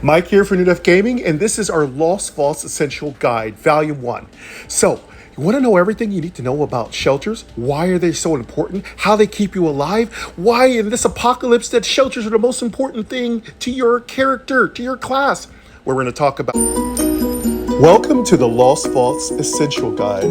Mike here for New Def Gaming, and this is our Lost Vaults Essential Guide, Volume 1. So, you want to know everything you need to know about shelters? Why are they so important? How they keep you alive? Why in this apocalypse that shelters are the most important thing to your character, to your class? We're going to talk about... Welcome to the Lost Vaults Essential Guide.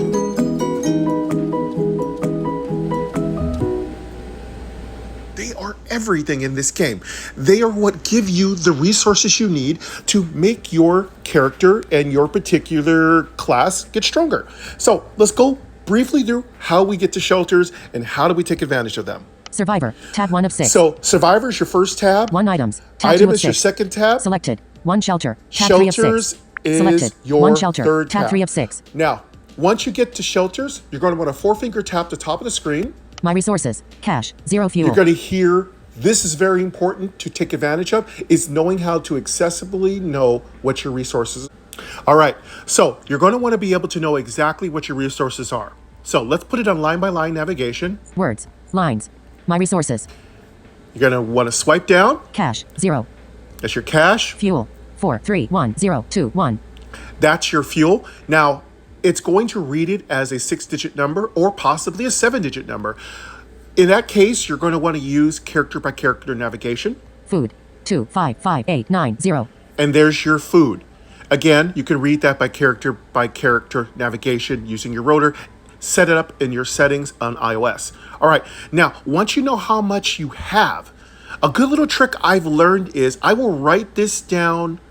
They are everything in this game. They are what give you the resources you need to make your character and your particular class get stronger. So let's go briefly through how we get to shelters and how do we take advantage of them. Survivor, tab 1 of 6. So Survivor is your first tab. 1 items, tab Item 2 of is your 6. second tab. Selected, 1 shelter, tab 3 of 6. Shelters is Selected, your 1 shelter, third tab tab. 3 of 6. Now, once you get to shelters, you're going to want to 4-finger tap the top of the screen. My resources, cash, 0 fuel. You're going to hear, this is very important to take advantage of, is knowing how to accessibly know what your resources are. All right, so you're going to want to be able to know exactly what your resources are. So let's put it on line-by-line navigation. Words, lines, my resources. You're going to want to swipe down. Cash, 0. That's your cash. Fuel, 4, 3, 1, 0, 2, 1. That's your fuel. Now, it's going to read it as a 6-digit number or possibly a 7-digit number. In that case, you're going to want to use character-by-character navigation. Food, 2, 5, 5, 8, 9, 0. And there's your food. Again, you can read that by character navigation using your rotor. Set it up in your settings on iOS. All right, now, once you know how much you have, a good little trick I've learned is I will write this down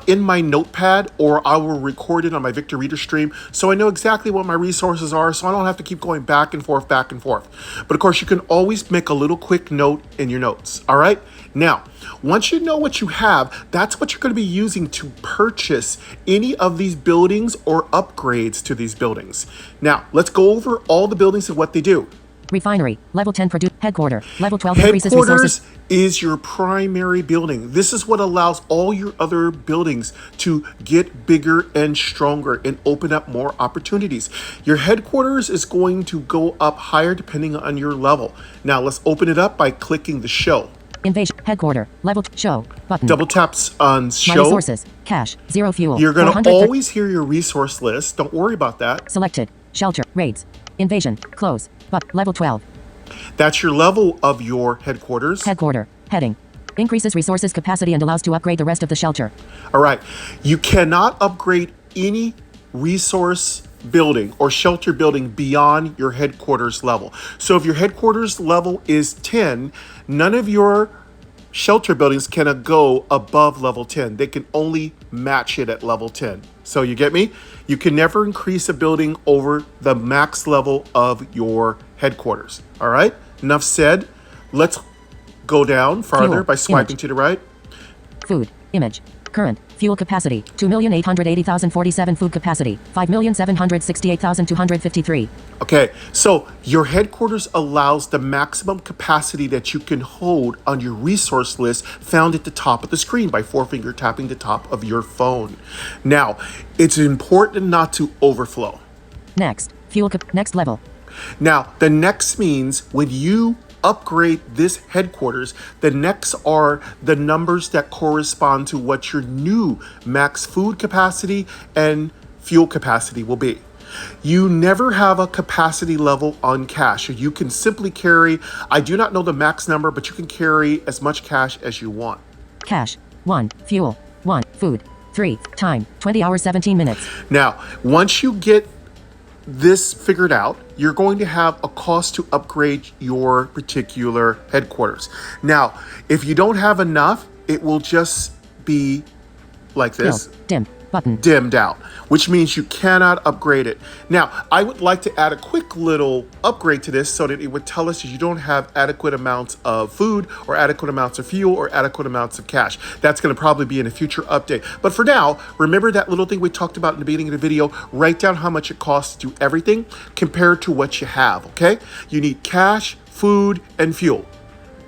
in my notepad, or I will record it on my Victor Reader stream so I know exactly what my resources are, so I don't have to keep going back and forth. But of course, you can always make a little quick note in your notes. All right. Now, once you know what you have, that's what you're going to be using to purchase any of these buildings or upgrades to these buildings. Now, let's go over all the buildings and what they do. Refinery, level 10 produce, headquarter, level 12 increases Headquarters resources. is your primary building. This is what allows all your other buildings to get bigger and stronger and open up more opportunities. Your headquarters is going to go up higher depending on your level. Now let's open it up by clicking the show. Invasion, headquarter, level show, button. Double taps on show. My resources, cash, 0 fuel. You're going to always hear your resource list. Don't worry about that. Selected, shelter, raids, invasion, close, but level 12. That's your level of your headquarters. Headquarter, heading, increases resources capacity and allows to upgrade the rest of the shelter. All right. You cannot upgrade any resource building or shelter building beyond your headquarters level. So if your headquarters level is 10, none of your shelter buildings can go above level 10. They can only match it at level 10. So you get me? You can never increase a building over the max level of your headquarters. All right? Enough said. Let's go down farther Fuel, by swiping image. to the right. Food, image, current, fuel capacity, 2,880,047 food capacity, 5,768,253. Okay, so your headquarters allows the maximum capacity that you can hold on your resource list found at the top of the screen by 4-finger tapping the top of your phone. Now, it's important not to overflow. Next, next level. Now, the next means when you upgrade this headquarters, the next are the numbers that correspond to what your new max food capacity and fuel capacity will be. You never have a capacity level on cash. You can simply carry, I do not know the max number, but you can carry as much cash as you want. Cash, 1, fuel, 1, food, 3, time, 20 hours, 17 minutes. Now, once you get this figured out, you're going to have a cost to upgrade your particular headquarters. Now, if you don't have enough, it will just be like this. Dim, button. Dimmed out, which means you cannot upgrade it. Now, I would like to add a quick little upgrade to this so that it would tell us you don't have adequate amounts of food or adequate amounts of fuel or adequate amounts of cash. That's going to probably be in a future update. But for now, remember that little thing we talked about in the beginning of the video. Write down how much it costs to do everything compared to what you have, okay? You need cash, food, and fuel.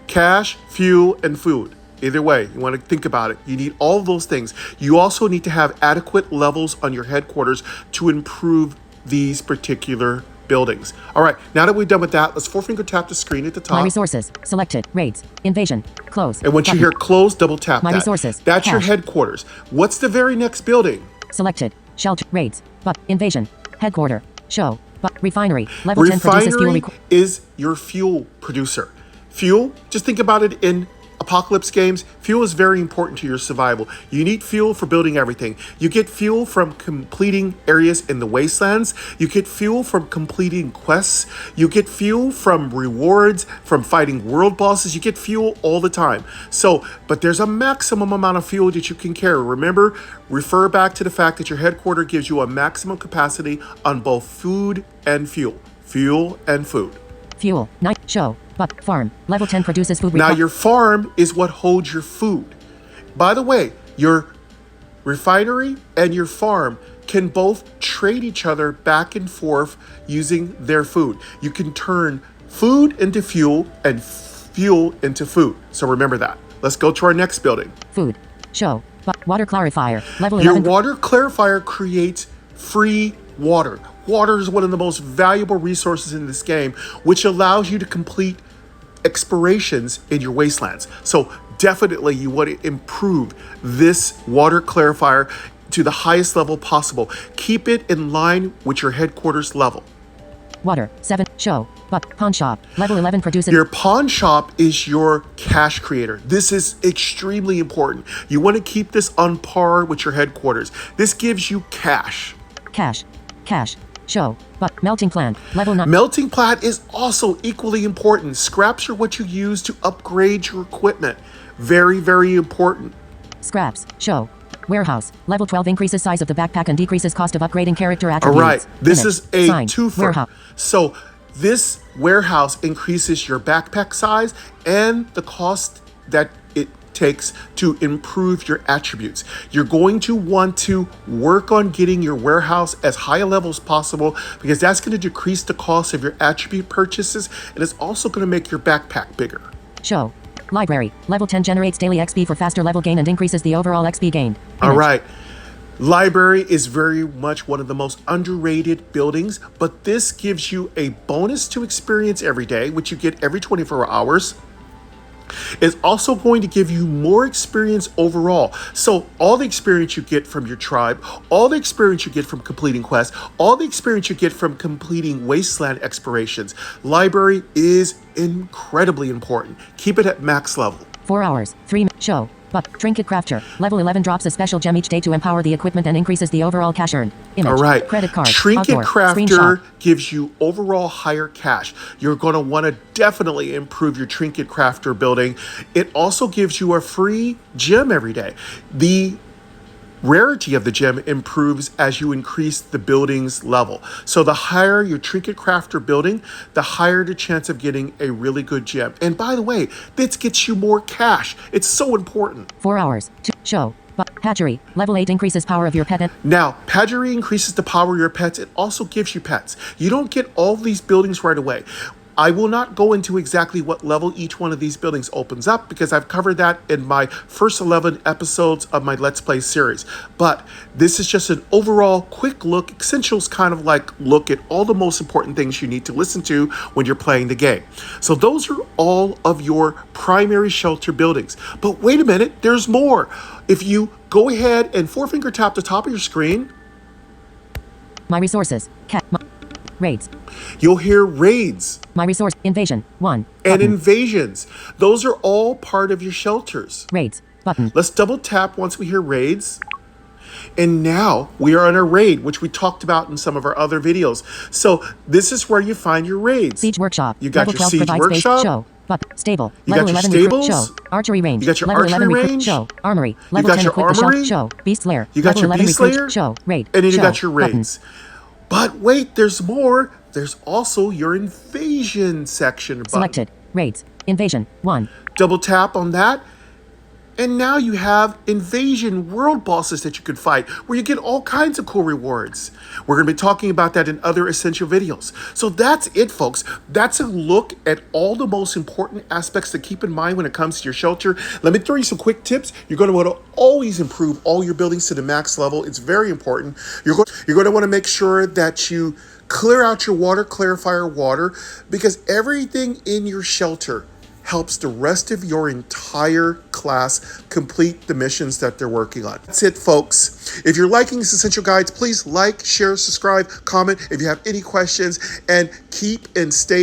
Cash, fuel, and food. Either way, you want to think about it. You need all of those things. You also need to have adequate levels on your headquarters to improve these particular buildings. All right, now that we've done with that, let's four-finger tap the screen at the top. My resources. Selected. Raids. Invasion. Close. And once you hear close, double tap My that. resources. That's your Cache. headquarters. What's the very next building? Selected. Shelter. Raids. But. Invasion. Headquarter. Show. But. Refinery. Level 10 produces fuel. Refinery is your fuel producer. Fuel, just think about it in apocalypse games. Fuel is very important to your survival. You need fuel for building everything. You get fuel from completing areas in the wastelands. You get fuel from completing quests. You get fuel from rewards, from fighting world bosses. You get fuel all the time. So, but there's a maximum amount of fuel that you can carry. Remember, refer back to the fact that your headquarters gives you a maximum capacity on both food and fuel. Fuel and food. Fuel. Night. Show. But. Farm. Level 10 produces food. Now your farm is what holds your food. By the way, your refinery and your farm can both trade each other back and forth using their food. You can turn food into fuel and fuel into food. So remember that. Let's go to our next building. Food. Show. But. Water clarifier. Level Your 11. water clarifier creates free water. Water is one of the most valuable resources in this game, which allows you to complete explorations in your wastelands. So definitely you want to improve this water clarifier to the highest level possible. Keep it in line with your headquarters level. Water. 7. Show. But. Pawn shop. Level 11 produces. Your pawn shop is your cash creator. This is extremely important. You want to keep this on par with your headquarters. This gives you cash. Cash. Cash. Show. But. Melting plant. Level 9. Melting plant is also equally important. Scraps are what you use to upgrade your equipment. Very, very important. Scraps. Show. Warehouse. Level 12 increases size of the backpack and decreases cost of upgrading character All attributes. right, this Image. is a Sign. twofer. Warehouse. So this warehouse increases your backpack size and the cost that it takes to improve your attributes. You're going to want to work on getting your warehouse as high a level as possible because that's going to decrease the cost of your attribute purchases and it's also going to make your backpack bigger. Show. Library. Level 10 generates daily XP for faster level gain and increases the overall XP gained. All Image. right. Library is very much one of the most underrated buildings, but this gives you a bonus to experience every day, which you get every 24 hours. It's also going to give you more experience overall. So all the experience you get from your tribe, all the experience you get from completing quests, all the experience you get from completing wasteland explorations, library is incredibly important. Keep it at max level. 4 hours. 3. Show. But. Trinket crafter. Level 11 drops a special gem each day to empower the equipment and increases the overall cash earned. Image. All right. Credit card. Trinket Outdoor. Crafter Screenshot. gives you overall higher cash. You're going to want to definitely improve your Trinket Crafter building. It also gives you a free gem every day. The rarity of the gem improves as you increase the building's level. So the higher your Trinket Crafter building, the higher the chance of getting a really good gem. And by the way, this gets you more cash. It's so important. 4 hours. 2. Show. But. Hatchery. Level 8 increases power of your pet. Now, Padgery increases the power of your pets. It also gives you pets. You don't get all these buildings right away. I will not go into exactly what level each one of these buildings opens up because I've covered that in my first 11 episodes of my Let's Play series. But this is just an overall quick look, essentials kind of like look at all the most important things you need to listen to when you're playing the game. So those are all of your primary shelter buildings. But wait a minute, there's more. If you go ahead and four-finger tap the top of your screen, My resources. Raids. you'll hear raids My resource. Invasion. 1. and Button. invasions. Those are all part of your shelters. Raids. Button. Let's double tap once we hear raids. And now we are on a raid, which we talked about in some of our other videos. So this is where you find your raids. Siege workshop. You got Level your 12 siege provides workshop. Base. Show. But. Stable. You Level got your 11 recruit. stables. Show. Archery range. You got your Level archery 11 recruit. range. Show. Armory. You Level got 10 your equip the armory. show. Beast lair. You got Level your 11 beast recruit. lair. Show. Raid. And then you Show. got your Button. raids. But wait, there's more. There's also your invasion section button. Selected. Raids. Invasion. 1. Double tap on that. And now you have invasion world bosses that you can fight where you get all kinds of cool rewards. We're going to be talking about that in other essential videos. So that's it, folks. That's a look at all the most important aspects to keep in mind when it comes to your shelter. Let me throw you some quick tips. You're going to want to always improve all your buildings to the max level. It's very important. You're going to want to make sure that you Clear out your water, Clarifier water, because everything in your shelter helps the rest of your entire class complete the missions that they're working on. That's it, folks. If you're liking these essential guides, please like, share, subscribe, comment if you have any questions, and keep and stay